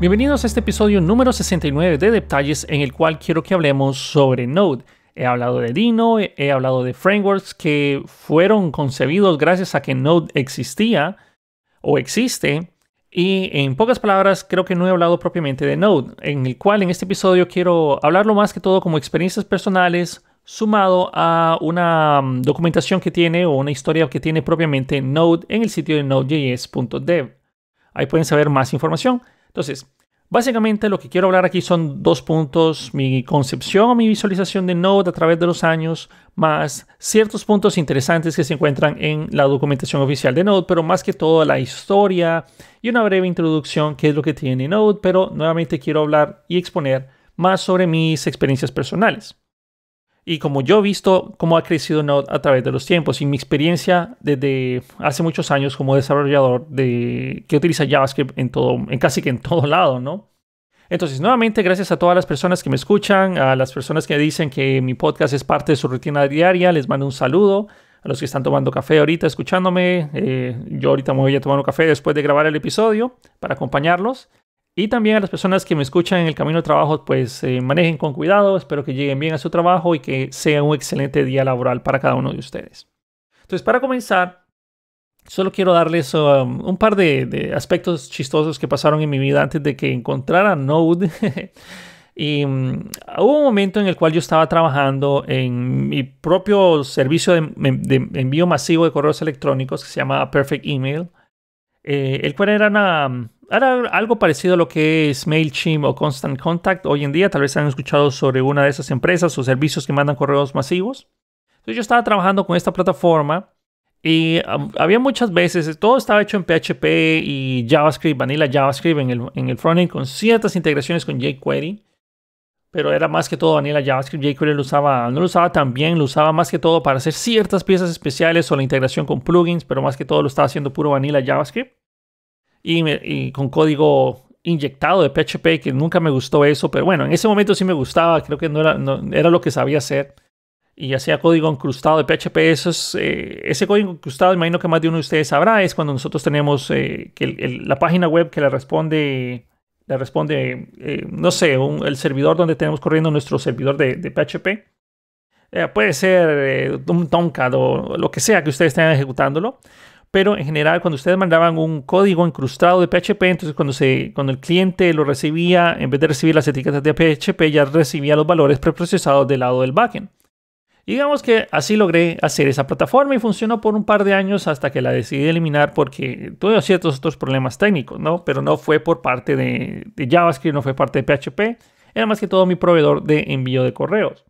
Bienvenidos a este episodio número 69 de Detalles, en el cual quiero que hablemos sobre Node. He hablado de Dino, he hablado de frameworks que fueron concebidos gracias a que Node existía o existe. Y en pocas palabras, creo que no he hablado propiamente de Node, en el cual en este episodio quiero hablarlo más que todo como experiencias personales, sumado a una documentación que tiene o una historia que tiene propiamente Node en el sitio de nodejs.dev. Ahí pueden saber más información. Entonces, básicamente lo que quiero hablar aquí son dos puntos: mi concepción o mi visualización de Node a través de los años, más ciertos puntos interesantes que se encuentran en la documentación oficial de Node, pero más que todo la historia y una breve introducción, qué es lo que tiene Node, pero nuevamente quiero hablar y exponer más sobre mis experiencias personales. Y como yo he visto cómo ha crecido Node a través de los tiempos y mi experiencia desde hace muchos años como desarrollador que utiliza JavaScript en casi que en todo lado, ¿no? Entonces, nuevamente, gracias a todas las personas que me escuchan, a las personas que dicen que mi podcast es parte de su rutina diaria, les mando un saludo. A los que están tomando café ahorita escuchándome, yo ahorita me voy a tomar un café después de grabar el episodio para acompañarlos. Y también a las personas que me escuchan en el camino de trabajo, pues manejen con cuidado, espero que lleguen bien a su trabajo y que sea un excelente día laboral para cada uno de ustedes. Entonces, para comenzar, solo quiero darles un par de aspectos chistosos que pasaron en mi vida antes de que encontrara Node. Y hubo un momento en el cual yo estaba trabajando en mi propio servicio de envío masivo de correos electrónicos que se llama Perfect Email, el cual era algo parecido a lo que es MailChimp o Constant Contact hoy en día. Tal vez han escuchado sobre una de esas empresas o servicios que mandan correos masivos. Entonces yo estaba trabajando con esta plataforma y había muchas veces, todo estaba hecho en PHP y JavaScript, vanilla JavaScript en el frontend con ciertas integraciones con jQuery. Pero era más que todo vanilla JavaScript. jQuery no lo usaba tan bien, lo usaba más que todo para hacer ciertas piezas especiales o la integración con plugins, pero más que todo lo estaba haciendo puro vanilla JavaScript. Y con código inyectado de PHP, que nunca me gustó eso, pero bueno, en ese momento sí me gustaba, creo que no era lo que sabía hacer. Y hacía código incrustado de PHP. Ese código incrustado, imagino que más de uno de ustedes sabrá, es cuando nosotros tenemos la página web que le responde, no sé, el servidor donde tenemos corriendo nuestro servidor de PHP. Puede ser un Tomcat o lo que sea que ustedes estén ejecutándolo. Pero en general, cuando ustedes mandaban un código incrustado de PHP, entonces cuando el cliente lo recibía, en vez de recibir las etiquetas de PHP, ya recibía los valores preprocesados del lado del backend. Y digamos que así logré hacer esa plataforma y funcionó por un par de años hasta que la decidí eliminar porque tuve ciertos otros problemas técnicos, ¿no? Pero no fue por parte de JavaScript, no fue parte de PHP. Era más que todo mi proveedor de envío de correos.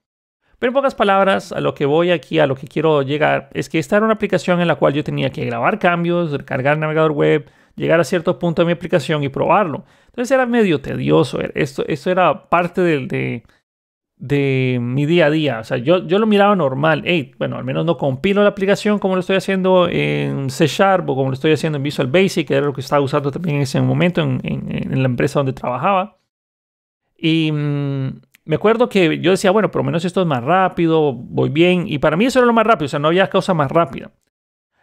Pero en pocas palabras, a lo que voy aquí, a lo que quiero llegar, es que esta era una aplicación en la cual yo tenía que grabar cambios, recargar el navegador web, llegar a cierto punto de mi aplicación y probarlo. Entonces era medio tedioso. Esto era parte de mi día a día. O sea, yo lo miraba normal. Bueno, al menos no compilo la aplicación como lo estoy haciendo en C# o como lo estoy haciendo en Visual Basic, que era lo que estaba usando también en ese momento en la empresa donde trabajaba. Y me acuerdo que yo decía, bueno, por lo menos esto es más rápido, voy bien. Y para mí eso era lo más rápido, o sea, no había cosa más rápida.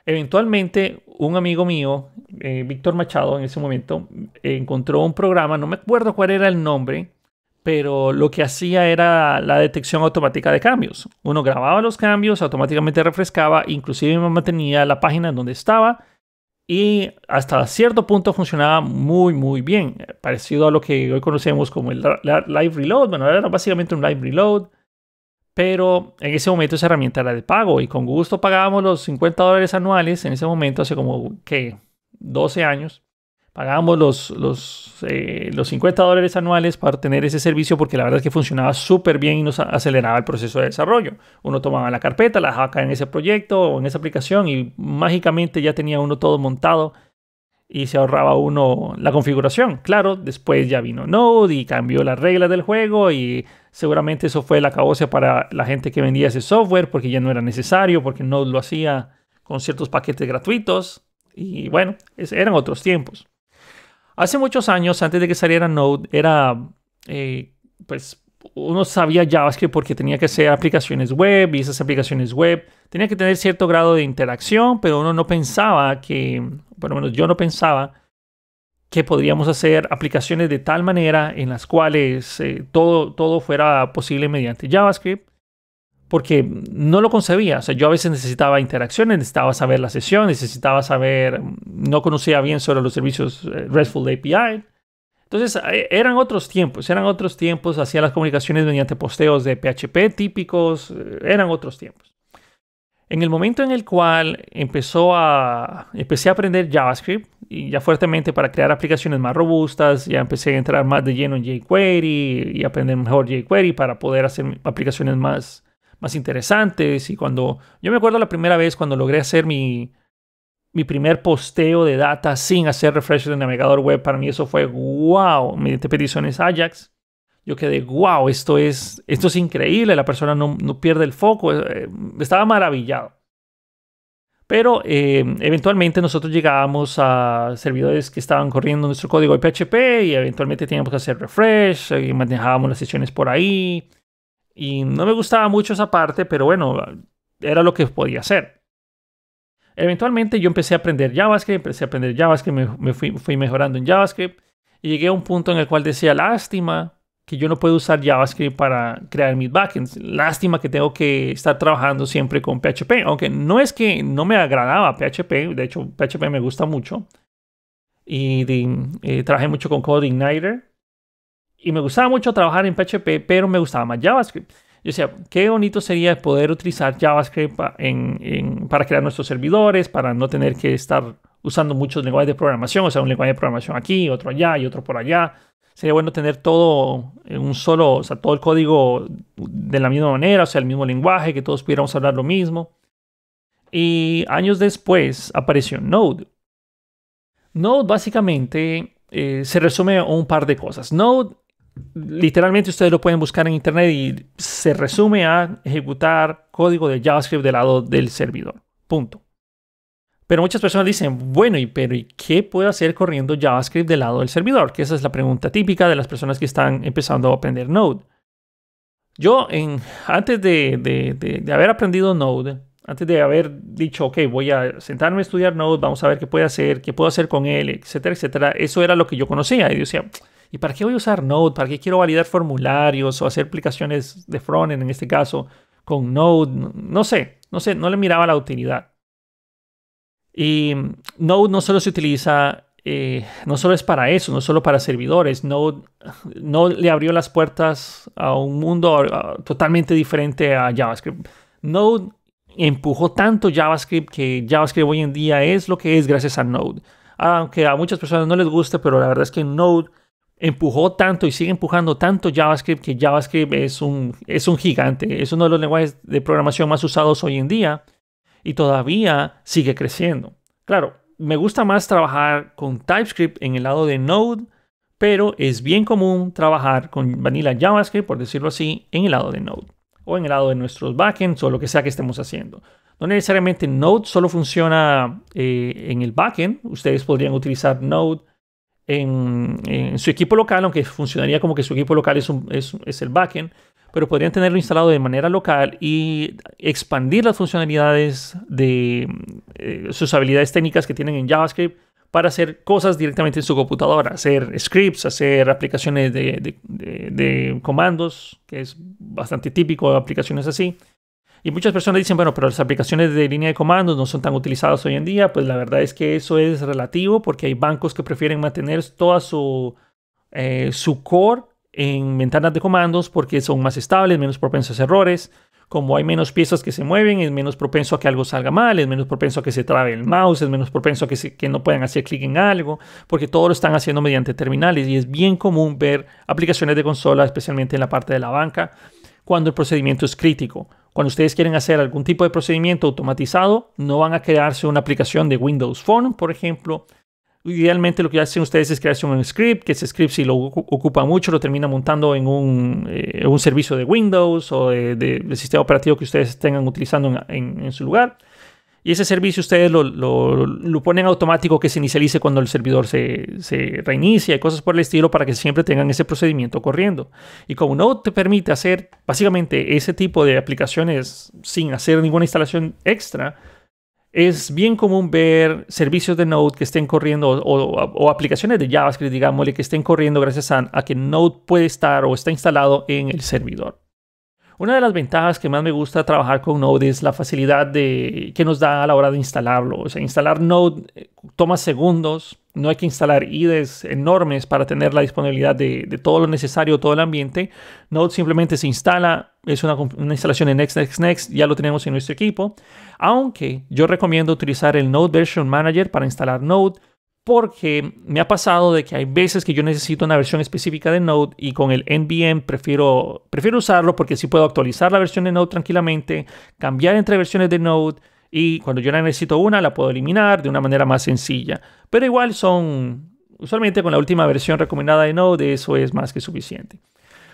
Eventualmente, un amigo mío, Víctor Machado, en ese momento, encontró un programa, no me acuerdo cuál era el nombre, pero lo que hacía era la detección automática de cambios. Uno grababa los cambios, automáticamente refrescaba, inclusive me mantenía la página en donde estaba y hasta cierto punto funcionaba muy, muy bien. Parecido a lo que hoy conocemos como el Live Reload. Bueno, era básicamente un Live Reload, pero en ese momento esa herramienta era de pago y con gusto pagábamos los $50 anuales. En ese momento, hace como, ¿qué? 12 años. Pagábamos los $50 anuales para tener ese servicio porque la verdad es que funcionaba súper bien y nos aceleraba el proceso de desarrollo. Uno tomaba la carpeta, la dejaba caer en ese proyecto o en esa aplicación y mágicamente ya tenía uno todo montado y se ahorraba uno la configuración. Claro, después ya vino Node y cambió las reglas del juego y seguramente eso fue el acabose para la gente que vendía ese software porque ya no era necesario, porque Node lo hacía con ciertos paquetes gratuitos y bueno, eran otros tiempos. Hace muchos años, antes de que saliera Node, pues uno sabía JavaScript porque tenía que hacer aplicaciones web y esas aplicaciones web tenían que tener cierto grado de interacción, pero uno no pensaba por lo menos yo no pensaba que podríamos hacer aplicaciones de tal manera en las cuales todo fuera posible mediante JavaScript, porque no lo concebía. O sea, yo a veces necesitaba interacciones, necesitaba saber la sesión, no conocía bien sobre los servicios RESTful API. Entonces, eran otros tiempos, hacía las comunicaciones mediante posteos de PHP típicos, eran otros tiempos. En el momento en el cual empecé a aprender JavaScript, y ya fuertemente para crear aplicaciones más robustas, ya empecé a entrar más de lleno en jQuery y aprender mejor jQuery para poder hacer aplicaciones más interesantes. Y cuando yo me acuerdo la primera vez cuando logré hacer mi primer posteo de data sin hacer refresh del navegador web, para mí eso fue wow, mediante peticiones Ajax. Yo quedé, wow, esto es increíble, la persona no pierde el foco, estaba maravillado. Pero eventualmente nosotros llegábamos a servidores que estaban corriendo nuestro código de PHP y eventualmente teníamos que hacer refresh y manejábamos las sesiones por ahí. Y no me gustaba mucho esa parte, pero bueno, era lo que podía hacer. Eventualmente yo empecé a aprender JavaScript, me fui mejorando en JavaScript y llegué a un punto en el cual decía, lástima que yo no puedo usar JavaScript para crear mis backends. Lástima que tengo que estar trabajando siempre con PHP, aunque no es que no me agradaba PHP, de hecho PHP me gusta mucho. Y trabajé mucho con CodeIgniter y me gustaba mucho trabajar en PHP, pero me gustaba más JavaScript. Yo decía, qué bonito sería poder utilizar JavaScript para crear nuestros servidores, para no tener que estar usando muchos lenguajes de programación, o sea, un lenguaje de programación aquí, otro allá y otro por allá. Sería bueno tener todo en un solo, o sea, todo el código de la misma manera, o sea, el mismo lenguaje, que todos pudiéramos hablar lo mismo. Y años después apareció Node. Node básicamente se resume a un par de cosas. Node, literalmente ustedes lo pueden buscar en internet y se resume a ejecutar código de JavaScript del lado del servidor. Punto. Pero muchas personas dicen, bueno, ¿pero y qué puedo hacer corriendo JavaScript del lado del servidor? Que esa es la pregunta típica de las personas que están empezando a aprender Node. Yo, antes de haber aprendido Node, antes de haber dicho, ok, voy a sentarme a estudiar Node, vamos a ver qué puedo hacer con él, etcétera, etcétera, eso era lo que yo conocía. Y yo decía, ¿y para qué voy a usar Node? ¿Para qué quiero validar formularios o hacer aplicaciones de frontend, en este caso, con Node? No sé, no le miraba la utilidad. Y Node no solo se utiliza, no solo es para eso, no solo para servidores. Node le abrió las puertas a un mundo totalmente diferente a JavaScript. Node empujó tanto JavaScript que JavaScript hoy en día es lo que es gracias a Node. Aunque a muchas personas no les guste, pero la verdad es que Node empujó tanto y sigue empujando tanto JavaScript que JavaScript es un gigante. Es uno de los lenguajes de programación más usados hoy en día. Y todavía sigue creciendo. Claro, me gusta más trabajar con TypeScript en el lado de Node, pero es bien común trabajar con Vanilla JavaScript, por decirlo así, en el lado de Node. O en el lado de nuestros backends o lo que sea que estemos haciendo. No necesariamente Node solo funciona en el backend. Ustedes podrían utilizar Node en su equipo local, aunque funcionaría como que su equipo local es el backend. Pero podrían tenerlo instalado de manera local y expandir las funcionalidades de sus habilidades técnicas que tienen en JavaScript para hacer cosas directamente en su computadora, hacer scripts, hacer aplicaciones de comandos, que es bastante típico de aplicaciones así. Y muchas personas dicen, bueno, pero las aplicaciones de línea de comandos no son tan utilizadas hoy en día. Pues la verdad es que eso es relativo porque hay bancos que prefieren mantener toda su core en ventanas de comandos porque son más estables, menos propensos a errores. Como hay menos piezas que se mueven, es menos propenso a que algo salga mal, es menos propenso a que se trabe el mouse, es menos propenso a que no puedan hacer clic en algo, porque todo lo están haciendo mediante terminales. Y es bien común ver aplicaciones de consola, especialmente en la parte de la banca, cuando el procedimiento es crítico. Cuando ustedes quieren hacer algún tipo de procedimiento automatizado, no van a crearse una aplicación de Windows Phone, por ejemplo. Idealmente lo que hacen ustedes es crearse un script, que ese script si lo ocupa mucho lo termina montando en un servicio de Windows o del sistema operativo que ustedes tengan utilizando en su lugar. Y ese servicio ustedes lo ponen automático que se inicialice cuando el servidor se reinicia y cosas por el estilo para que siempre tengan ese procedimiento corriendo. Y como Node te permite hacer básicamente ese tipo de aplicaciones sin hacer ninguna instalación extra, Es bien común ver servicios de Node que estén corriendo o aplicaciones de JavaScript, digámosle, que estén corriendo gracias a que Node puede estar o está instalado en el servidor. Una de las ventajas que más me gusta trabajar con Node es la facilidad que nos da a la hora de instalarlo. O sea, instalar Node toma segundos. No hay que instalar IDEs enormes para tener la disponibilidad de todo lo necesario, todo el ambiente. Node simplemente se instala, es una instalación en Next, ya lo tenemos en nuestro equipo. Aunque yo recomiendo utilizar el Node Version Manager para instalar Node, porque me ha pasado de que hay veces que yo necesito una versión específica de Node y con el NVM prefiero usarlo porque así puedo actualizar la versión de Node tranquilamente, cambiar entre versiones de Node y cuando yo la necesito una la puedo eliminar de una manera más sencilla. Pero igual usualmente con la última versión recomendada de Node eso es más que suficiente.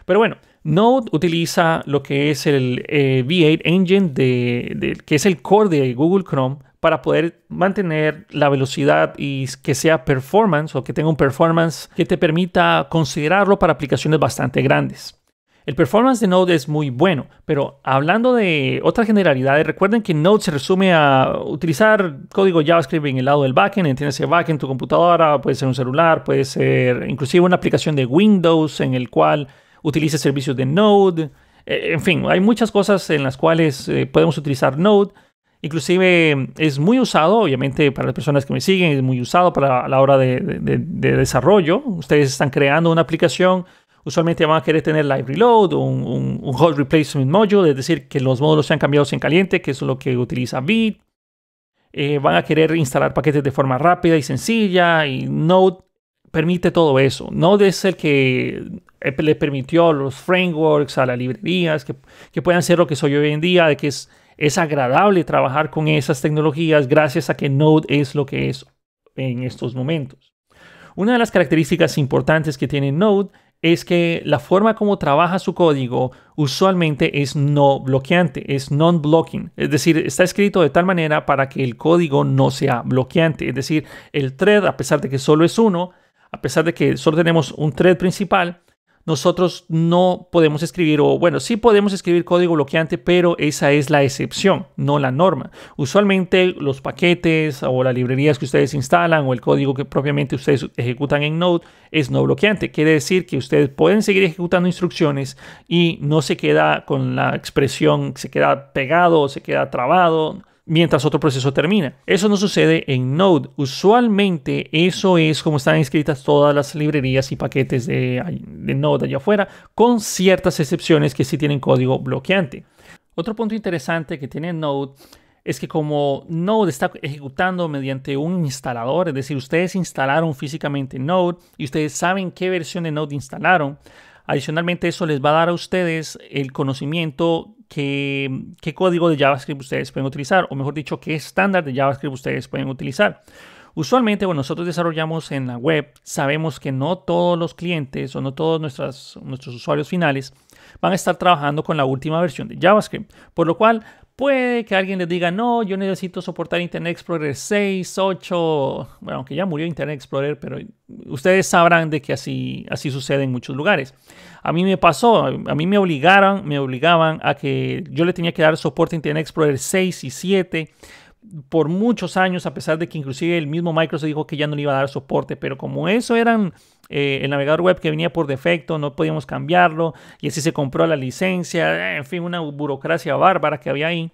Pero bueno, Node utiliza lo que es el V8 Engine, que es el core de Google Chrome, para poder mantener la velocidad y que sea performance o que tenga un performance que te permita considerarlo para aplicaciones bastante grandes. El performance de Node es muy bueno, pero hablando de otras generalidades, recuerden que Node se resume a utilizar código JavaScript en el lado del backend. Entiéndase backend en tu computadora, puede ser un celular, puede ser inclusive una aplicación de Windows en el cual utilice servicios de Node. En fin, hay muchas cosas en las cuales podemos utilizar Node. Inclusive es muy usado, obviamente para las personas que me siguen, es muy usado para la hora de desarrollo. Ustedes están creando una aplicación, usualmente van a querer tener live reload o un hot replacement module, es decir, que los módulos sean cambiados en caliente, que es lo que utiliza Vite. Van a querer instalar paquetes de forma rápida y sencilla y Node permite todo eso. Node es el que le permitió a los frameworks, a las librerías, que puedan ser lo que soy hoy en día, de que es agradable trabajar con esas tecnologías gracias a que Node es lo que es en estos momentos. Una de las características importantes que tiene Node es que la forma como trabaja su código usualmente es no bloqueante, es non-blocking. Es decir, está escrito de tal manera para que el código no sea bloqueante. Es decir, el thread, a pesar de que solo es uno, a pesar de que solo tenemos un thread principal, nosotros no podemos escribir, o bueno, sí podemos escribir código bloqueante, pero esa es la excepción, no la norma. Usualmente los paquetes o las librerías que ustedes instalan o el código que propiamente ustedes ejecutan en Node es no bloqueante. Quiere decir que ustedes pueden seguir ejecutando instrucciones y no se queda con la expresión, se queda pegado o se queda trabado mientras otro proceso termina. Eso no sucede en Node. Usualmente eso es como están escritas todas las librerías y paquetes de Node allá afuera, con ciertas excepciones que sí tienen código bloqueante. Otro punto interesante que tiene Node es que como Node está ejecutando mediante un instalador, es decir, ustedes instalaron físicamente Node y ustedes saben qué versión de Node instalaron. Adicionalmente, eso les va a dar a ustedes el conocimiento qué código de JavaScript ustedes pueden utilizar, o mejor dicho, qué estándar de JavaScript ustedes pueden utilizar. Usualmente, cuando nosotros desarrollamos en la web, sabemos que no todos los clientes o no todos nuestros usuarios finales van a estar trabajando con la última versión de JavaScript, por lo cual puede que alguien les diga, no, yo necesito soportar Internet Explorer 6, 8, bueno, aunque ya murió Internet Explorer, pero ustedes sabrán de que así sucede en muchos lugares. A mí me pasó, a mí me obligaban a que yo le tenía que dar soporte a Internet Explorer 6 y 7 por muchos años, a pesar de que inclusive el mismo Microsoft dijo que ya no le iba a dar soporte, pero como eso eran el navegador web que venía por defecto, no podíamos cambiarlo y así se compró la licencia, en fin, una burocracia bárbara que había ahí.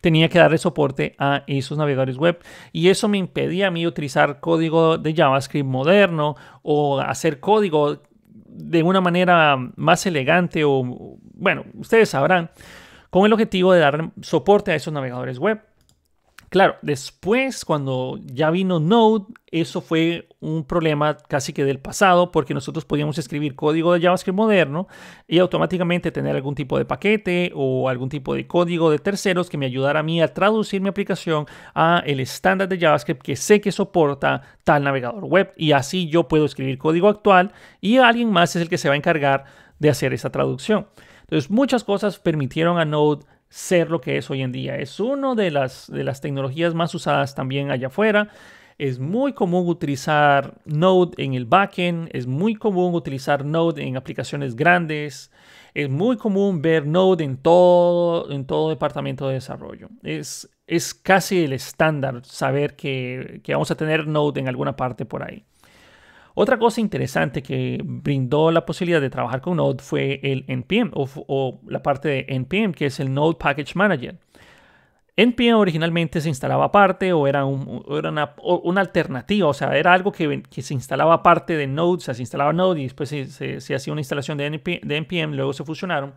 Tenía que darle soporte a esos navegadores web y eso me impedía a mí utilizar código de JavaScript moderno o hacer código de una manera más elegante o, bueno, ustedes sabrán, con el objetivo de dar soporte a esos navegadores web. Claro, después cuando ya vino Node, eso fue un problema casi que del pasado porque nosotros podíamos escribir código de JavaScript moderno y automáticamente tener algún tipo de paquete o algún tipo de código de terceros que me ayudara a mí a traducir mi aplicación a el estándar de JavaScript que sé que soporta tal navegador web y así yo puedo escribir código actual y alguien más es el que se va a encargar de hacer esa traducción. Entonces muchas cosas permitieron a Node ser lo que es hoy en día. Es una de las tecnologías más usadas también allá afuera. Es muy común utilizar Node en el backend. Es muy común utilizar Node en aplicaciones grandes. Es muy común ver Node en todo departamento de desarrollo. Es es casi el estándar saber que vamos a tener Node en alguna parte por ahí. Otra cosa interesante que brindó la posibilidad de trabajar con Node fue el NPM o la parte de NPM, que es el Node Package Manager. NPM originalmente se instalaba aparte o era una alternativa, o sea, era algo que se instalaba aparte de Node, o sea, se instalaba Node y después se hacía una instalación de NPM, luego se fusionaron.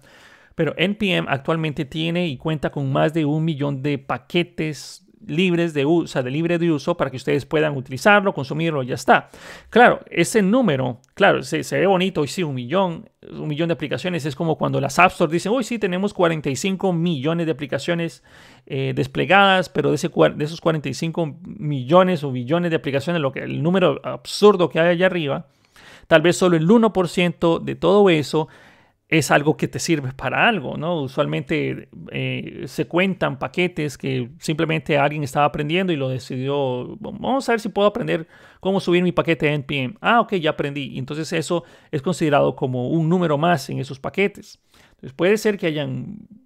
Pero NPM actualmente tiene y cuenta con más de 1 millón de paquetes libres de uso, o sea, de libre de uso para que ustedes puedan utilizarlo, consumirlo, ya está. Claro, ese número, claro, se ve bonito, hoy sí, 1 millón de aplicaciones. Es como cuando las App Store dicen, hoy sí, tenemos 45 millones de aplicaciones desplegadas, pero de esos 45 millones o billones de aplicaciones, el número absurdo que hay allá arriba, tal vez solo el 1% de todo eso es algo que te sirve para algo, ¿no? Usualmente se cuentan paquetes que simplemente alguien estaba aprendiendo y lo decidió, vamos a ver si puedo aprender cómo subir mi paquete de NPM. Ah, ok, ya aprendí. Y entonces eso es considerado como un número más en esos paquetes. Entonces puede ser que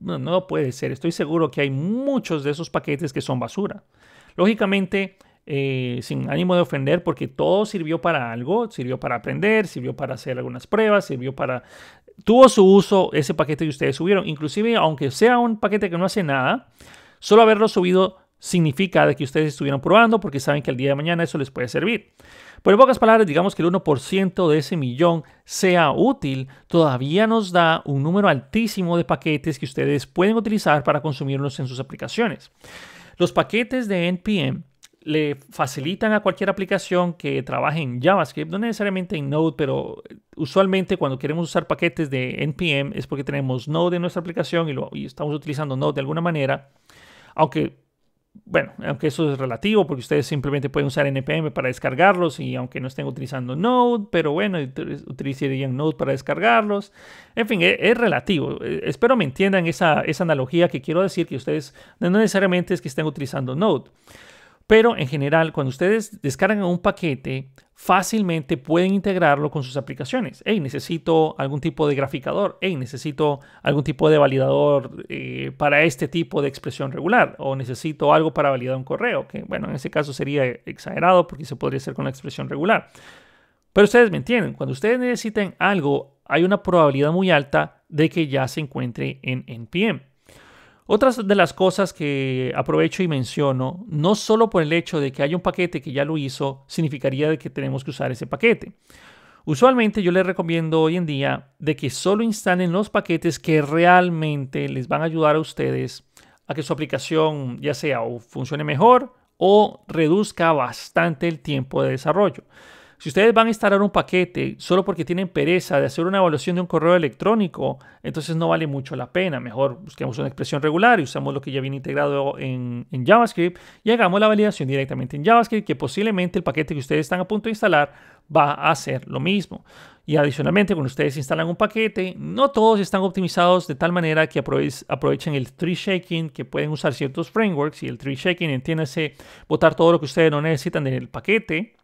no puede ser, estoy seguro que hay muchos de esos paquetes que son basura. Lógicamente, sin ánimo de ofender, porque todo sirvió para algo, sirvió para aprender, sirvió para hacer algunas pruebas, tuvo su uso ese paquete que ustedes subieron. Inclusive, aunque sea un paquete que no hace nada, solo haberlo subido significa de que ustedes estuvieron probando porque saben que el día de mañana eso les puede servir. Pero en pocas palabras, digamos que el 1% de ese millón sea útil, todavía nos da un número altísimo de paquetes que ustedes pueden utilizar para consumirlos en sus aplicaciones. Los paquetes de NPM le facilitan a cualquier aplicación que trabaje en JavaScript, no necesariamente en Node, pero usualmente cuando queremos usar paquetes de NPM es porque tenemos Node en nuestra aplicación y estamos utilizando Node de alguna manera, aunque eso es relativo porque ustedes simplemente pueden usar NPM para descargarlos y aunque no estén utilizando Node, pero bueno, utilizarían Node para descargarlos. En fin, es relativo. Espero me entiendan esa analogía que quiero decir, que ustedes no necesariamente es que estén utilizando Node. Pero en general, cuando ustedes descargan un paquete, fácilmente pueden integrarlo con sus aplicaciones. Hey, necesito algún tipo de graficador. Hey, necesito algún tipo de validador para este tipo de expresión regular. O necesito algo para validar un correo. Que bueno, en ese caso sería exagerado porque se podría hacer con la expresión regular. Pero ustedes me entienden. Cuando ustedes necesiten algo, hay una probabilidad muy alta de que ya se encuentre en NPM. Otras de las cosas que aprovecho y menciono, no solo por el hecho de que haya un paquete que ya lo hizo, significaría de que tenemos que usar ese paquete. Usualmente yo les recomiendo hoy en día de que solo instalen los paquetes que realmente les van a ayudar a ustedes a que su aplicación ya sea o funcione mejor o reduzca bastante el tiempo de desarrollo. Si ustedes van a instalar un paquete solo porque tienen pereza de hacer una evaluación de un correo electrónico, entonces no vale mucho la pena. Mejor busquemos una expresión regular y usamos lo que ya viene integrado en JavaScript y hagamos la validación directamente en JavaScript, que posiblemente el paquete que ustedes están a punto de instalar va a hacer lo mismo. Y adicionalmente, cuando ustedes instalan un paquete, no todos están optimizados de tal manera que aprovechen el tree shaking, que pueden usar ciertos frameworks. Y el tree shaking, entiéndase, botar todo lo que ustedes no necesitan del paquete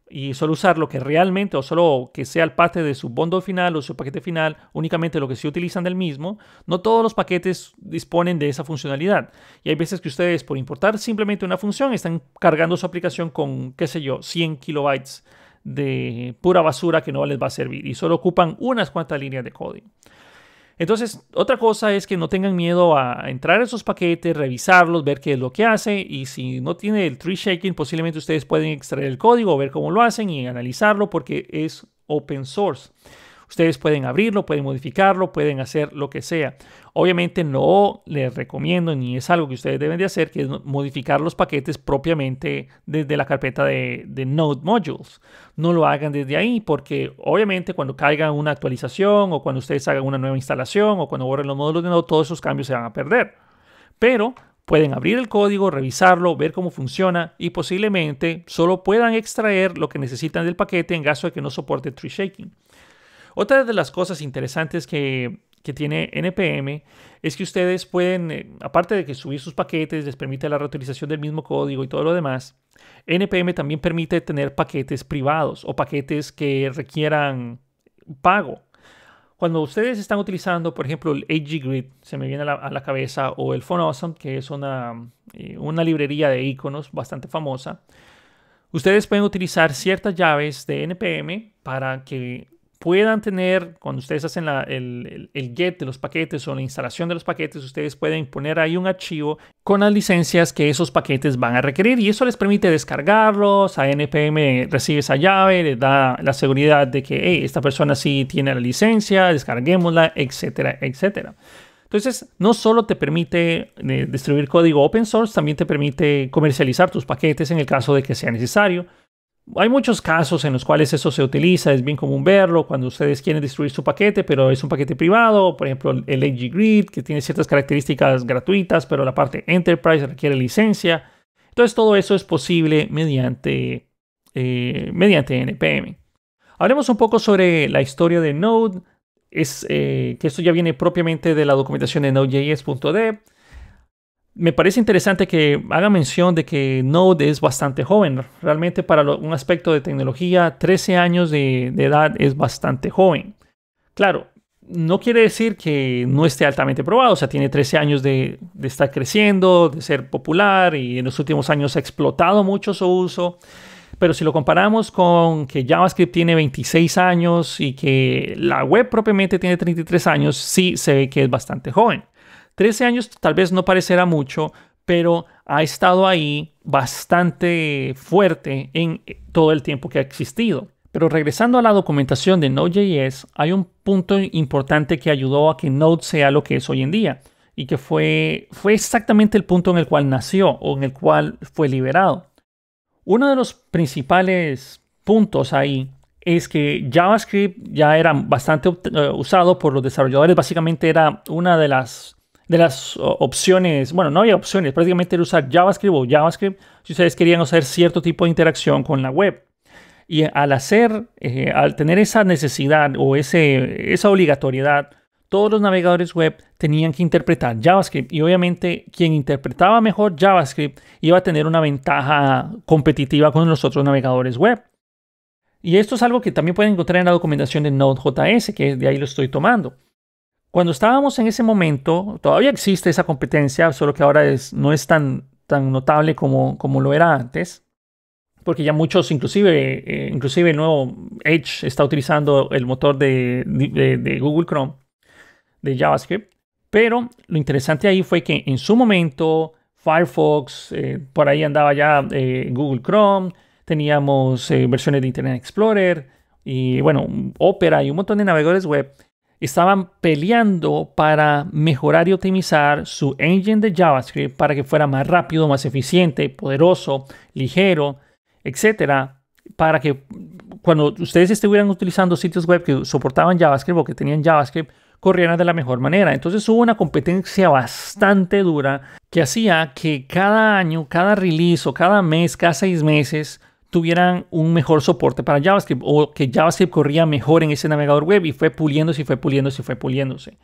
y solo usar lo que realmente o solo que sea el parte de su bundle final o su paquete final, únicamente lo que se utilizan del mismo. No todos los paquetes disponen de esa funcionalidad y hay veces que ustedes, por importar simplemente una función, están cargando su aplicación con, qué sé yo, 100 kilobytes de pura basura que no les va a servir y solo ocupan unas cuantas líneas de código. Entonces, otra cosa es que no tengan miedo a entrar a esos paquetes, revisarlos, ver qué es lo que hace, y si no tiene el tree shaking, posiblemente ustedes pueden extraer el código, ver cómo lo hacen y analizarlo porque es open source. Ustedes pueden abrirlo, pueden modificarlo, pueden hacer lo que sea. Obviamente no les recomiendo, ni es algo que ustedes deben de hacer, que es modificar los paquetes propiamente desde la carpeta de Node Modules. No lo hagan desde ahí porque obviamente cuando caiga una actualización o cuando ustedes hagan una nueva instalación o cuando borren los módulos de Node, todos esos cambios se van a perder. Pero pueden abrir el código, revisarlo, ver cómo funciona y posiblemente solo puedan extraer lo que necesitan del paquete en caso de que no soporte tree shaking. Otra de las cosas interesantes que tiene NPM es que ustedes pueden, aparte de que subir sus paquetes les permite la reutilización del mismo código y todo lo demás, NPM también permite tener paquetes privados o paquetes que requieran pago. Cuando ustedes están utilizando, por ejemplo, el HGrid, se me viene a la cabeza, o el PhoneAwesome, que es una librería de iconos bastante famosa, ustedes pueden utilizar ciertas llaves de NPM para que puedan tener, cuando ustedes hacen el get de los paquetes o la instalación de los paquetes, ustedes pueden poner ahí un archivo con las licencias que esos paquetes van a requerir, y eso les permite descargarlos. A NPM recibe esa llave, les da la seguridad de que hey, esta persona sí tiene la licencia, descarguémosla, etcétera, etcétera. Entonces, no solo te permite distribuir código open source, también te permite comercializar tus paquetes en el caso de que sea necesario. Hay muchos casos en los cuales eso se utiliza, es bien común verlo cuando ustedes quieren distribuir su paquete, pero es un paquete privado, por ejemplo el HGrid, que tiene ciertas características gratuitas, pero la parte Enterprise requiere licencia. Entonces todo eso es posible mediante NPM. Hablemos un poco sobre la historia de Node, que esto ya viene propiamente de la documentación de Node.js.dev. Me parece interesante que haga mención de que Node es bastante joven. Realmente para un aspecto de tecnología, 13 años de edad es bastante joven. Claro, no quiere decir que no esté altamente probado. O sea, tiene 13 años de estar creciendo, de ser popular, y en los últimos años ha explotado mucho su uso. Pero si lo comparamos con que JavaScript tiene 26 años y que la web propiamente tiene 33 años, sí se ve que es bastante joven. 13 años tal vez no parecerá mucho, pero ha estado ahí bastante fuerte en todo el tiempo que ha existido. Pero regresando a la documentación de Node.js, hay un punto importante que ayudó a que Node sea lo que es hoy en día, y que fue exactamente el punto en el cual nació o en el cual fue liberado. Uno de los principales puntos ahí es que JavaScript ya era bastante usado por los desarrolladores. Básicamente era una de las opciones. Bueno, no había opciones, prácticamente era usar JavaScript o JavaScript si ustedes querían hacer cierto tipo de interacción con la web. Y al tener esa necesidad o esa obligatoriedad, todos los navegadores web tenían que interpretar JavaScript, y obviamente quien interpretaba mejor JavaScript iba a tener una ventaja competitiva con los otros navegadores web. Y esto es algo que también pueden encontrar en la documentación de Node.js, que de ahí lo estoy tomando. Cuando estábamos en ese momento, todavía existe esa competencia, solo que ahora no es tan notable como lo era antes, porque ya muchos, inclusive el nuevo Edge está utilizando el motor de Google Chrome, de JavaScript. Pero lo interesante ahí fue que en su momento Firefox, por ahí andaba ya Google Chrome, teníamos versiones de Internet Explorer y bueno, Opera y un montón de navegadores web estaban peleando para mejorar y optimizar su engine de JavaScript para que fuera más rápido, más eficiente, poderoso, ligero, etcétera, para que cuando ustedes estuvieran utilizando sitios web que soportaban JavaScript o que tenían JavaScript, corrieran de la mejor manera. Entonces hubo una competencia bastante dura que hacía que cada año, cada release o cada mes, cada 6 meses, tuvieran un mejor soporte para JavaScript, o que JavaScript corría mejor en ese navegador web, y fue puliéndose.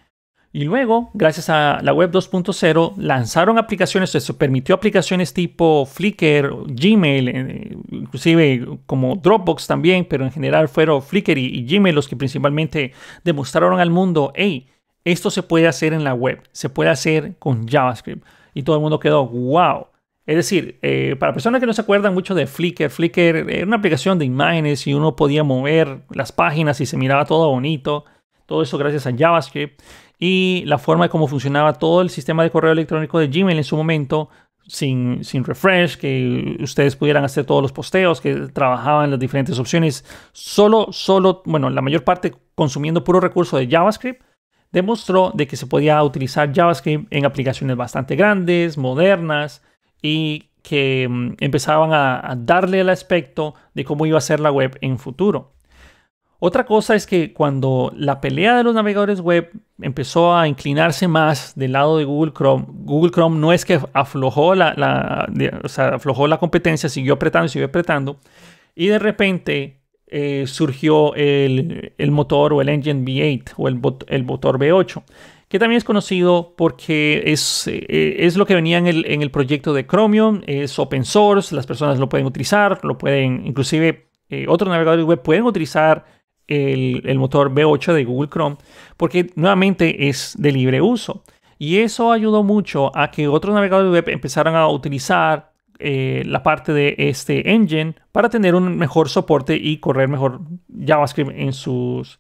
Y luego, gracias a la web 2.0, lanzaron aplicaciones. Eso permitió aplicaciones tipo Flickr, Gmail, inclusive como Dropbox también, pero en general fueron Flickr y Gmail los que principalmente demostraron al mundo, hey, esto se puede hacer en la web, se puede hacer con JavaScript. Y todo el mundo quedó, wow. Es decir, para personas que no se acuerdan mucho de Flickr era una aplicación de imágenes y uno podía mover las páginas y se miraba todo bonito. Todo eso gracias a JavaScript. Y la forma de cómo funcionaba todo el sistema de correo electrónico de Gmail en su momento, sin refresh, que ustedes pudieran hacer todos los posteos, que trabajaban las diferentes opciones, bueno, la mayor parte consumiendo puro recurso de JavaScript, demostró de que se podía utilizar JavaScript en aplicaciones bastante grandes, modernas, y que empezaban a darle el aspecto de cómo iba a ser la web en futuro. Otra cosa es que cuando la pelea de los navegadores web empezó a inclinarse más del lado de Google Chrome no es que aflojó aflojó la competencia, siguió apretando, y de repente surgió el motor o el engine V8 o el motor V8, que también es conocido porque es lo que venía en el proyecto de Chromium. Es open source, las personas lo pueden utilizar, inclusive otros navegadores web pueden utilizar el motor V8 de Google Chrome, porque nuevamente es de libre uso. Y eso ayudó mucho a que otros navegadores web empezaran a utilizar la parte de este engine para tener un mejor soporte y correr mejor JavaScript en sus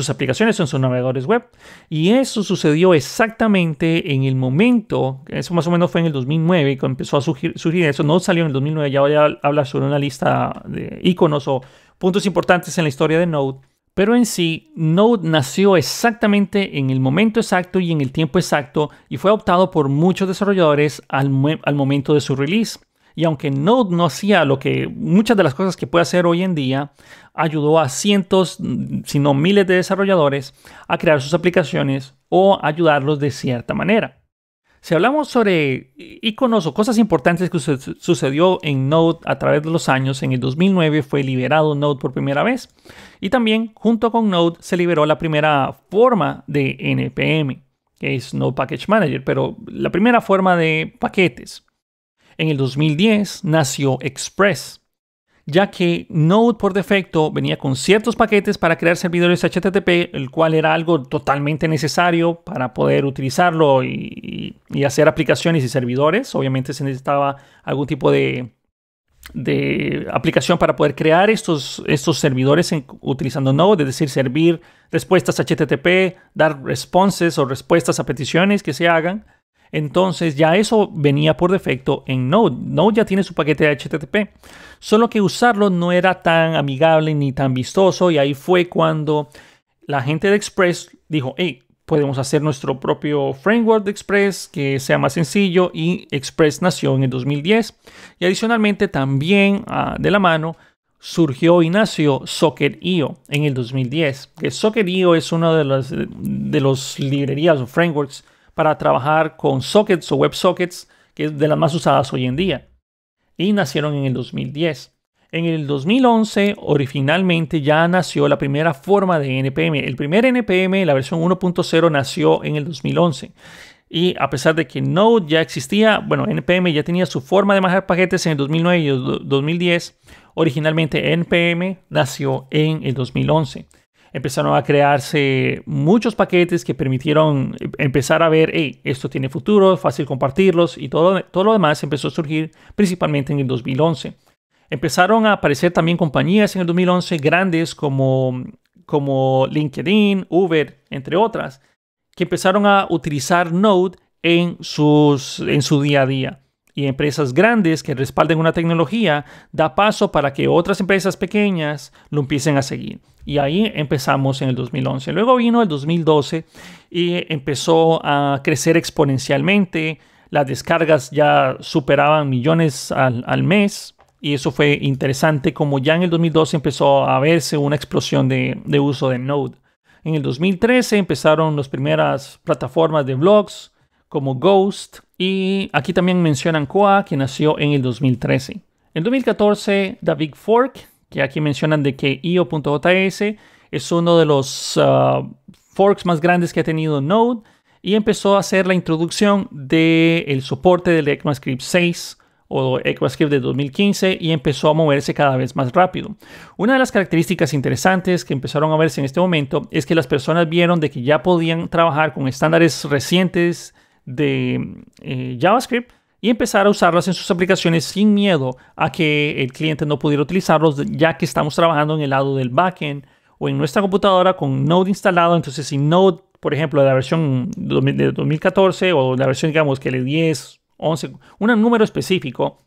aplicaciones, en sus navegadores web. Y eso sucedió exactamente en el momento, eso más o menos fue en el 2009, cuando empezó a surgir eso. No salió en el 2009, ya voy a hablar sobre una lista de iconos o puntos importantes en la historia de Node. Pero en sí, Node nació exactamente en el momento exacto y en el tiempo exacto y fue adoptado por muchos desarrolladores al momento de su release. Y aunque Node no hacía muchas de las cosas que puede hacer hoy en día, ayudó a cientos, si no miles de desarrolladores a crear sus aplicaciones o ayudarlos de cierta manera. Si hablamos sobre iconos o cosas importantes que sucedió en Node a través de los años, en el 2009 fue liberado Node por primera vez. Y también, junto con Node, se liberó la primera forma de NPM, que es Node Package Manager, pero la primera forma de paquetes. En el 2010 nació Express, ya que Node por defecto venía con ciertos paquetes para crear servidores HTTP, el cual era algo totalmente necesario para poder utilizarlo y hacer aplicaciones y servidores. Obviamente se necesitaba algún tipo de aplicación para poder crear estos servidores utilizando Node, es decir, servir respuestas HTTP, dar responses o respuestas a peticiones que se hagan. Entonces ya eso venía por defecto en Node. Node ya tiene su paquete de HTTP, solo que usarlo no era tan amigable ni tan vistoso, y ahí fue cuando la gente de Express dijo, hey, podemos hacer nuestro propio framework de Express que sea más sencillo, y Express nació en el 2010. Y adicionalmente también de la mano surgió y nació Socket.io en el 2010. Que Socket.io es una de los librerías o frameworks para trabajar con sockets o WebSockets, que es de las más usadas hoy en día. Y nacieron en el 2010. En el 2011, originalmente ya nació la primera forma de NPM. El primer NPM, la versión 1.0, nació en el 2011. Y a pesar de que Node ya existía, bueno, NPM ya tenía su forma de manejar paquetes en el 2009 y el 2010. Originalmente NPM nació en el 2011. Empezaron a crearse muchos paquetes que permitieron empezar a ver, hey, esto tiene futuro, es fácil compartirlos, y todo lo demás empezó a surgir principalmente en el 2011. Empezaron a aparecer también compañías en el 2011 grandes como LinkedIn, Uber, entre otras, que empezaron a utilizar Node en su día a día. Y empresas grandes que respalden una tecnología da paso para que otras empresas pequeñas lo empiecen a seguir. Y ahí empezamos en el 2011. Luego vino el 2012 y empezó a crecer exponencialmente. Las descargas ya superaban millones al mes. Y eso fue interesante, como ya en el 2012 empezó a verse una explosión de uso de Node. En el 2013 empezaron las primeras plataformas de blogs como Ghost, y aquí también mencionan Koa, que nació en el 2013. En 2014, The Big Fork, que aquí mencionan de que io.js es uno de los forks más grandes que ha tenido Node, y empezó a hacer la introducción del soporte del ECMAScript 6 o ECMAScript de 2015, y empezó a moverse cada vez más rápido. Una de las características interesantes que empezaron a verse en este momento es que las personas vieron de que ya podían trabajar con estándares recientes de JavaScript y empezar a usarlas en sus aplicaciones sin miedo a que el cliente no pudiera utilizarlos, ya que estamos trabajando en el lado del backend o en nuestra computadora con Node instalado. Entonces, si Node, por ejemplo, de la versión de 2014 o la versión, digamos, que le 10, 11, un número específico,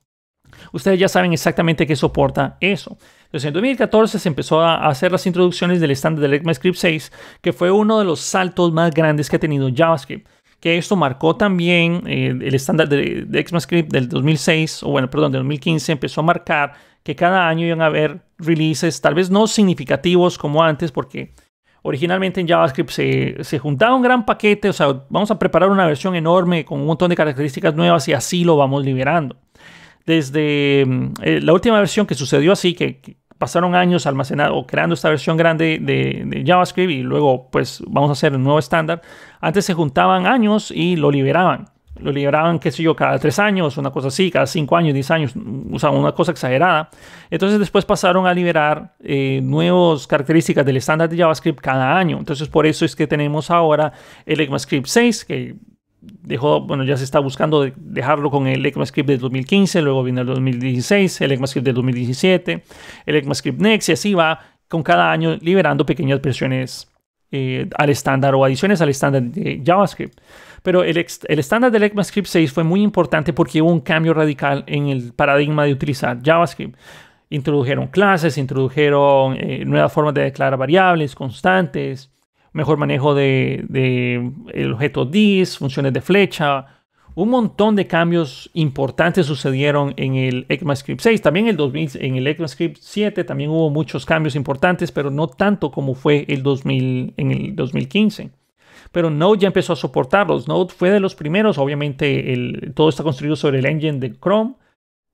ustedes ya saben exactamente qué soporta eso. Entonces, en 2014 se empezó a hacer las introducciones del estándar del ECMAScript 6, que fue uno de los saltos más grandes que ha tenido JavaScript. Que esto marcó también el estándar de ECMAScript del 2006, o bueno, perdón, del 2015, empezó a marcar que cada año iban a haber releases, tal vez no significativos como antes, porque originalmente en JavaScript se juntaba un gran paquete, o sea, vamos a preparar una versión enorme con un montón de características nuevas y así lo vamos liberando. Desde la última versión que sucedió así, que pasaron años almacenando o creando esta versión grande de JavaScript, y luego pues vamos a hacer el nuevo estándar. Antes se juntaban años y lo liberaban. lo liberaban, qué sé yo, cada 3 años, una cosa así, cada 5 años, 10 años, o sea, una cosa exagerada. Entonces después pasaron a liberar nuevas características del estándar de JavaScript cada año. Entonces por eso es que tenemos ahora el ECMAScript 6, que ya se está buscando dejarlo con el ECMAScript del 2015, luego viene el 2016, el ECMAScript del 2017, el ECMAScript Next, y así va con cada año liberando pequeñas versiones al estándar o adiciones al estándar de JavaScript. Pero el estándar del ECMAScript 6 fue muy importante porque hubo un cambio radical en el paradigma de utilizar JavaScript. Introdujeron clases, introdujeron nuevas formas de declarar variables, constantes, mejor manejo de el objeto this, funciones de flecha. Un montón de cambios importantes sucedieron en el ECMAScript 6. También en el ECMAScript 7 también hubo muchos cambios importantes, pero no tanto como fue en el 2015. Pero Node ya empezó a soportarlos. Node fue de los primeros. Obviamente todo está construido sobre el engine de Chrome.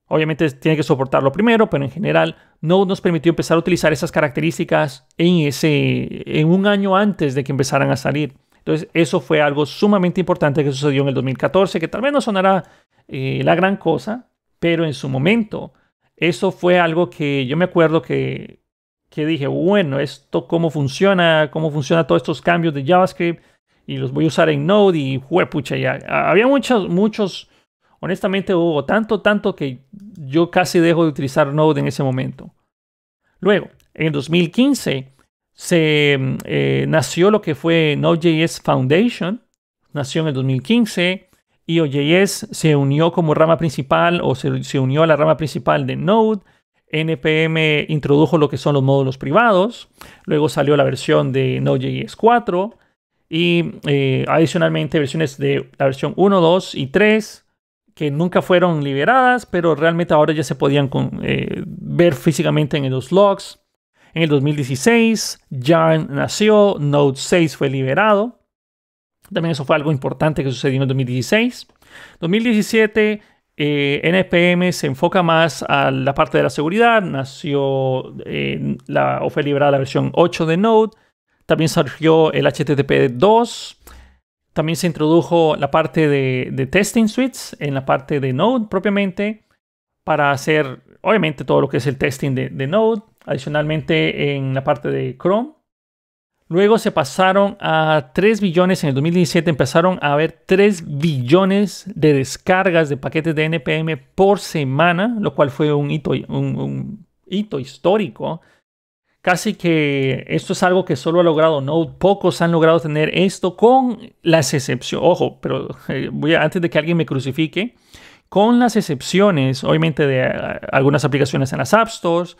Obviamente tiene que soportarlo primero, pero en general Node nos permitió empezar a utilizar esas características en un año antes de que empezaran a salir. Entonces eso fue algo sumamente importante que sucedió en el 2014, que tal vez no sonará la gran cosa, pero en su momento eso fue algo que yo me acuerdo que dije, bueno, esto cómo funciona todos estos cambios de JavaScript y los voy a usar en Node y juepucha, ya había muchos. Honestamente hubo tanto que yo casi dejo de utilizar Node en ese momento. Luego, en el 2015 nació lo que fue Node.js Foundation. Nació en el 2015. IOJS se unió como rama principal o se unió a la rama principal de Node. NPM introdujo lo que son los módulos privados. Luego salió la versión de Node.js 4. Y adicionalmente versiones de la versión 1, 2 y 3 que nunca fueron liberadas, pero realmente ahora ya se podían ver físicamente en los logs. En el 2016, Yarn nació, Node 6 fue liberado. También eso fue algo importante que sucedió en el 2016. 2017, NPM se enfoca más a la parte de la seguridad. Nació, o fue liberada la versión 8 de Node. También surgió el HTTP 2. También se introdujo la parte de testing suites en la parte de Node propiamente para hacer, obviamente, todo lo que es el testing de Node. Adicionalmente, en la parte de Chrome. Luego se pasaron a 3 billones. En el 2017 empezaron a haber 3 billones de descargas de paquetes de NPM por semana, lo cual fue un hito histórico. Casi que esto es algo que solo ha logrado Node. Pocos han logrado tener esto con las excepciones. Ojo, pero antes de que alguien me crucifique, con las excepciones, obviamente, de algunas aplicaciones en las App Stores,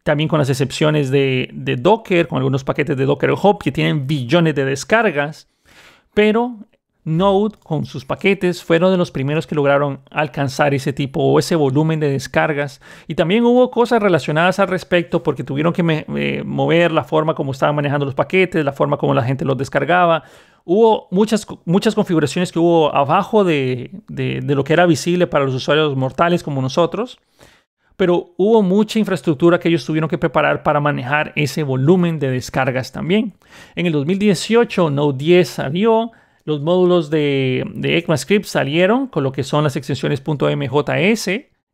también con las excepciones de Docker, con algunos paquetes de Docker Hub que tienen billones de descargas, pero Node con sus paquetes fueron de los primeros que lograron alcanzar ese tipo o ese volumen de descargas. Y también hubo cosas relacionadas al respecto porque tuvieron que mover la forma como estaban manejando los paquetes, la forma como la gente los descargaba. Hubo muchas configuraciones que hubo abajo de lo que era visible para los usuarios mortales como nosotros. Pero hubo mucha infraestructura que ellos tuvieron que preparar para manejar ese volumen de descargas también. En el 2018 Node 10 salió. Los módulos de ECMAScript salieron con lo que son las extensiones .mjs,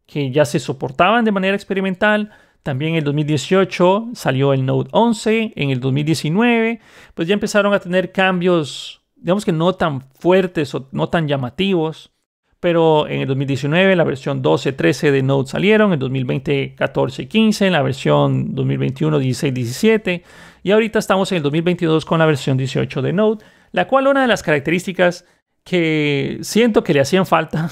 que ya se soportaban de manera experimental. También en el 2018 salió el Node 11. En el 2019, pues ya empezaron a tener cambios, digamos que no tan fuertes o no tan llamativos. Pero en el 2019 la versión 12, 13 de Node salieron. En el 2020, 14 y 15. En la versión 2021, 16, 17. Y ahorita estamos en el 2022 con la versión 18 de Node. La cual una de las características que siento que le hacían falta,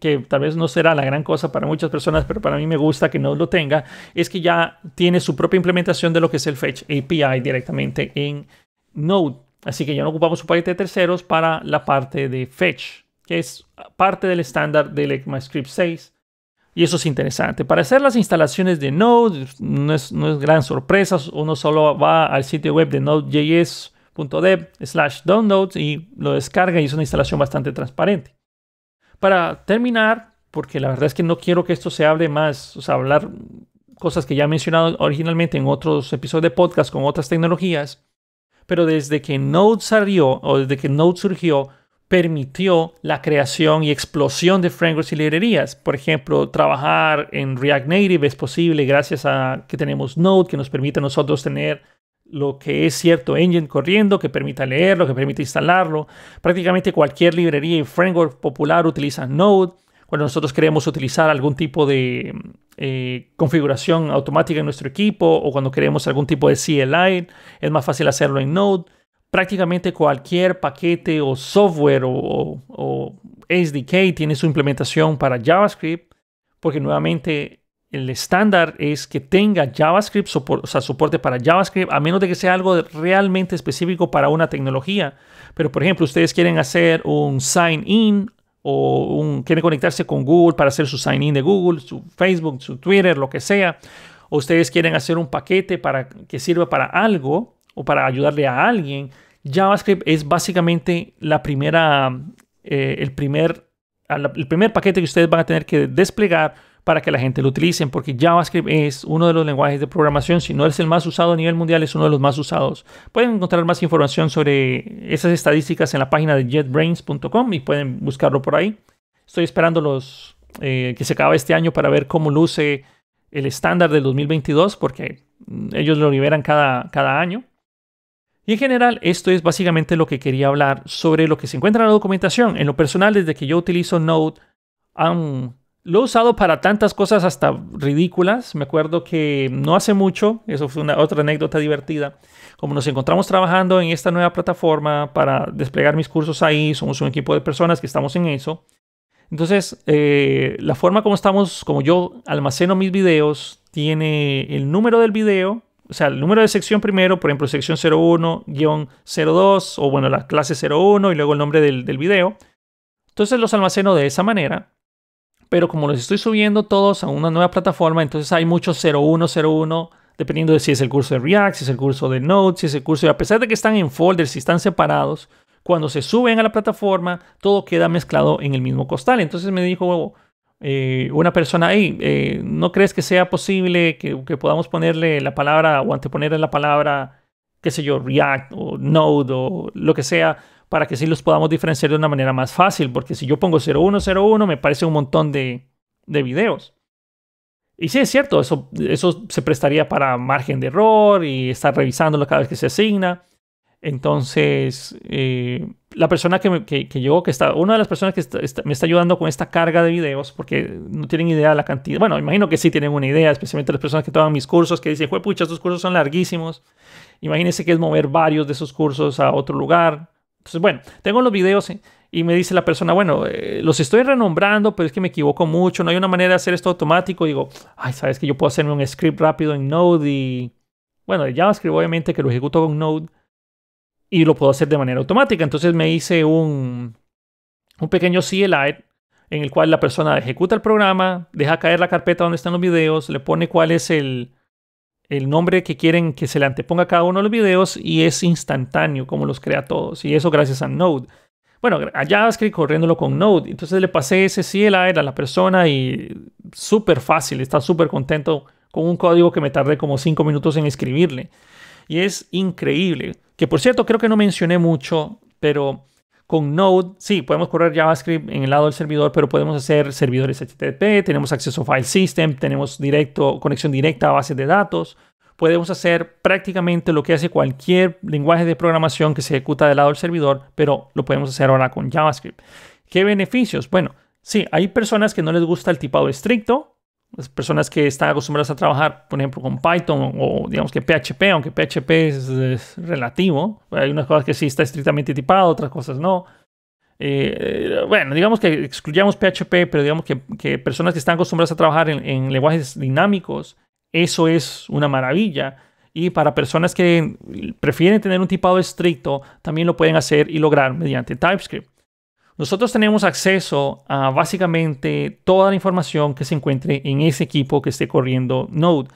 que tal vez no será la gran cosa para muchas personas, pero para mí me gusta que Node lo tenga, es que ya tiene su propia implementación de lo que es el Fetch API directamente en Node. Así que ya no ocupamos un paquete de terceros para la parte de Fetch, que es parte del estándar del ECMAScript 6. Y eso es interesante. Para hacer las instalaciones de Node no es gran sorpresa. Uno solo va al sitio web de node.js.dev/downloads y lo descarga y es una instalación bastante transparente. Para terminar, porque la verdad es que no quiero que esto se hable más, o sea, hablar cosas que ya he mencionado originalmente en otros episodios de podcast con otras tecnologías, pero desde que Node salió o desde que Node surgió, permitió la creación y explosión de frameworks y librerías. Por ejemplo, trabajar en React Native es posible gracias a que tenemos Node, que nos permite a nosotros tener lo que es cierto engine corriendo, que permita leerlo, que permite instalarlo. Prácticamente cualquier librería y framework popular utiliza Node. Cuando nosotros queremos utilizar algún tipo de configuración automática en nuestro equipo o cuando queremos algún tipo de CLI, es más fácil hacerlo en Node. Prácticamente cualquier paquete o software o SDK tiene su implementación para JavaScript, porque nuevamente el estándar es que tenga JavaScript, soporte para JavaScript, a menos de que sea algo realmente específico para una tecnología. Pero, por ejemplo, ustedes quieren hacer un sign-in o quieren conectarse con Google para hacer su sign-in de Google, su Facebook, su Twitter, lo que sea. O ustedes quieren hacer un paquete que sirva para algo o para ayudarle a alguien. JavaScript es básicamente el primer paquete que ustedes van a tener que desplegar para que la gente lo utilicen, porque JavaScript es uno de los lenguajes de programación, si no es el más usado a nivel mundial, es uno de los más usados. Pueden encontrar más información sobre esas estadísticas en la página de jetbrains.com y pueden buscarlo por ahí. Estoy esperando que se acabe este año para ver cómo luce el estándar del 2022, porque ellos lo liberan cada año. Y en general, esto es básicamente lo que quería hablar sobre lo que se encuentra en la documentación. En lo personal, desde que yo utilizo Node, lo he usado para tantas cosas hasta ridículas. Me acuerdo que no hace mucho, eso fue otra anécdota divertida, como nos encontramos trabajando en esta nueva plataforma para desplegar mis cursos ahí, somos un equipo de personas que estamos en eso. Entonces, la forma como yo almaceno mis videos, tiene el número del video, o sea, el número de sección primero, por ejemplo, sección 01-02, o bueno, la clase 01 y luego el nombre del video. Entonces los almaceno de esa manera. Pero como los estoy subiendo todos a una nueva plataforma, entonces hay muchos 0101, dependiendo de si es el curso de React, si es el curso de Node, si es el curso a pesar de que están en folders, si están separados, cuando se suben a la plataforma, todo queda mezclado en el mismo costal. Entonces me dijo una persona, hey, ¿no crees que sea posible que podamos ponerle la palabra o anteponerle la palabra, qué sé yo, React o Node o lo que sea, para que sí los podamos diferenciar de una manera más fácil? Porque si yo pongo 0101 me parece un montón de videos. Y sí, es cierto, eso se prestaría para margen de error y estar revisándolo cada vez que se asigna. Entonces, la persona que llegó, una de las personas que me está ayudando con esta carga de videos, porque no tienen idea de la cantidad. Bueno, imagino que sí tienen una idea, especialmente las personas que toman mis cursos, que dicen, pucha, estos cursos son larguísimos. Imagínense que es mover varios de esos cursos a otro lugar. Entonces, bueno, tengo los videos y me dice la persona, bueno, los estoy renombrando, pero es que me equivoco mucho, no hay una manera de hacer esto automático. Y digo, ay, ¿sabes que yo puedo hacerme un script rápido en Node? Y bueno, de JavaScript obviamente que lo ejecuto con Node y lo puedo hacer de manera automática. Entonces me hice un pequeño CLI en el cual la persona ejecuta el programa, deja caer la carpeta donde están los videos, le pone cuál es el nombre que quieren que se le anteponga a cada uno de los videos y es instantáneo como los crea todos. Y eso gracias a Node. Bueno, a JavaScript corriéndolo con Node. Entonces le pasé ese CLI a la persona y súper fácil. Está súper contento con un código que me tardé como 5 minutos en escribirle. Y es increíble. Que por cierto, creo que no mencioné mucho, pero con Node, sí, podemos correr JavaScript en el lado del servidor, pero podemos hacer servidores HTTP, tenemos acceso a file system, tenemos conexión directa a bases de datos. Podemos hacer prácticamente lo que hace cualquier lenguaje de programación que se ejecuta del lado del servidor, pero lo podemos hacer ahora con JavaScript. ¿Qué beneficios? Bueno, sí, hay personas que no les gusta el tipado estricto, las personas que están acostumbradas a trabajar, por ejemplo, con Python o digamos que PHP, aunque PHP es relativo. Hay unas cosas que sí está estrictamente tipado, otras cosas no. Bueno, digamos que excluyamos PHP, pero digamos que personas que están acostumbradas a trabajar en lenguajes dinámicos, eso es una maravilla. Y para personas que prefieren tener un tipado estricto, también lo pueden hacer y lograr mediante TypeScript. Nosotros tenemos acceso a básicamente toda la información que se encuentre en ese equipo que esté corriendo Node.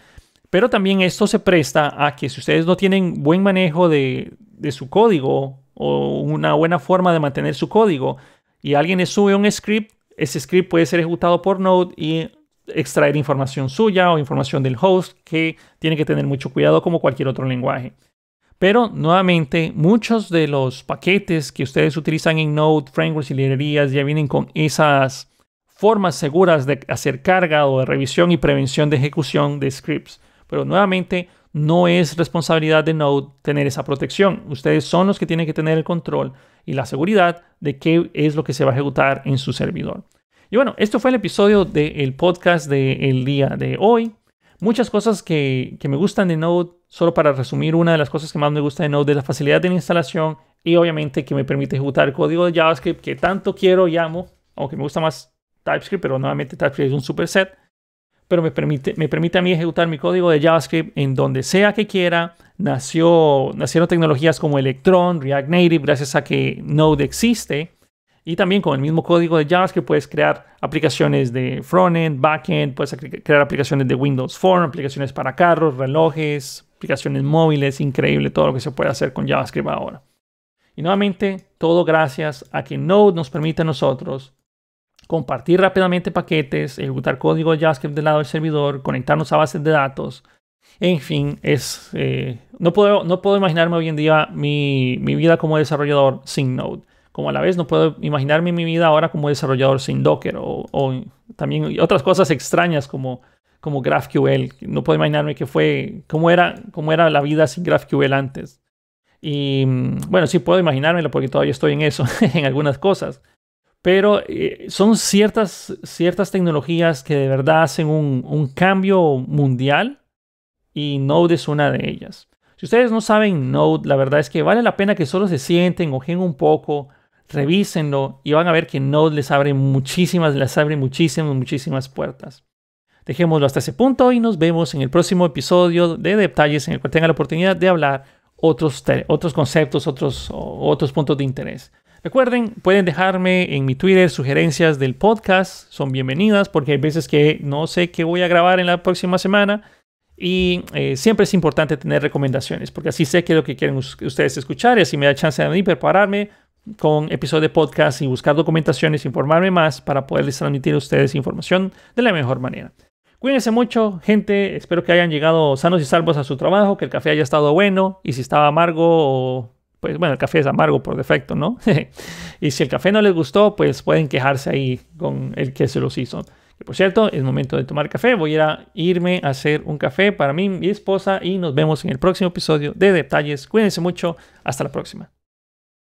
Pero también esto se presta a que si ustedes no tienen buen manejo de su código o una buena forma de mantener su código y alguien les sube un script, ese script puede ser ejecutado por Node y extraer información suya o información del host, que tiene que tener mucho cuidado como cualquier otro lenguaje. Pero nuevamente, muchos de los paquetes que ustedes utilizan en Node, frameworks y librerías ya vienen con esas formas seguras de hacer carga o de revisión y prevención de ejecución de scripts. Pero nuevamente, no es responsabilidad de Node tener esa protección. Ustedes son los que tienen que tener el control y la seguridad de qué es lo que se va a ejecutar en su servidor. Y bueno, esto fue el episodio del podcast del día de hoy. Muchas cosas que me gustan de Node. Solo para resumir, una de las cosas que más me gusta de Node es la facilidad de la instalación y obviamente que me permite ejecutar el código de JavaScript que tanto quiero y amo, aunque me gusta más TypeScript, pero nuevamente TypeScript es un superset. Pero me permite a mí ejecutar mi código de JavaScript en donde sea que quiera. Nacieron tecnologías como Electron, React Native, gracias a que Node existe. Y también con el mismo código de JavaScript puedes crear aplicaciones de frontend, backend, puedes crear aplicaciones de Windows Phone, aplicaciones para carros, relojes, aplicaciones móviles. Increíble todo lo que se puede hacer con JavaScript ahora. Y nuevamente, todo gracias a que Node nos permite a nosotros compartir rápidamente paquetes, ejecutar código de JavaScript del lado del servidor, conectarnos a bases de datos. En fin, no puedo imaginarme hoy en día mi vida como desarrollador sin Node. Como a la vez no puedo imaginarme mi vida ahora como desarrollador sin Docker o también otras cosas extrañas como GraphQL. No puedo imaginarme cómo era la vida sin GraphQL antes. Y bueno, sí puedo imaginármelo porque todavía estoy en eso, en algunas cosas. Pero son ciertas tecnologías que de verdad hacen un cambio mundial y Node es una de ellas. Si ustedes no saben Node, la verdad es que vale la pena que solo se sienten, ojen un poco, revísenlo y van a ver que Node les abre muchísimas puertas. Dejémoslo hasta ese punto y nos vemos en el próximo episodio de Detalles en el cual tenga la oportunidad de hablar otros conceptos, otros puntos de interés. Recuerden, pueden dejarme en mi Twitter sugerencias del podcast. Son bienvenidas porque hay veces que no sé qué voy a grabar en la próxima semana. Y siempre es importante tener recomendaciones porque así sé qué es lo que quieren ustedes escuchar y así me da chance de mí prepararme con episodios de podcast y buscar documentaciones, informarme más para poderles transmitir a ustedes información de la mejor manera. Cuídense mucho, gente. Espero que hayan llegado sanos y salvos a su trabajo, que el café haya estado bueno y si estaba amargo pues bueno, el café es amargo por defecto, ¿no? Y si el café no les gustó, pues pueden quejarse ahí con el que se los hizo. Que por cierto, es momento de tomar café. Voy a irme a hacer un café para mí y mi esposa y nos vemos en el próximo episodio de Detalles. Cuídense mucho. Hasta la próxima.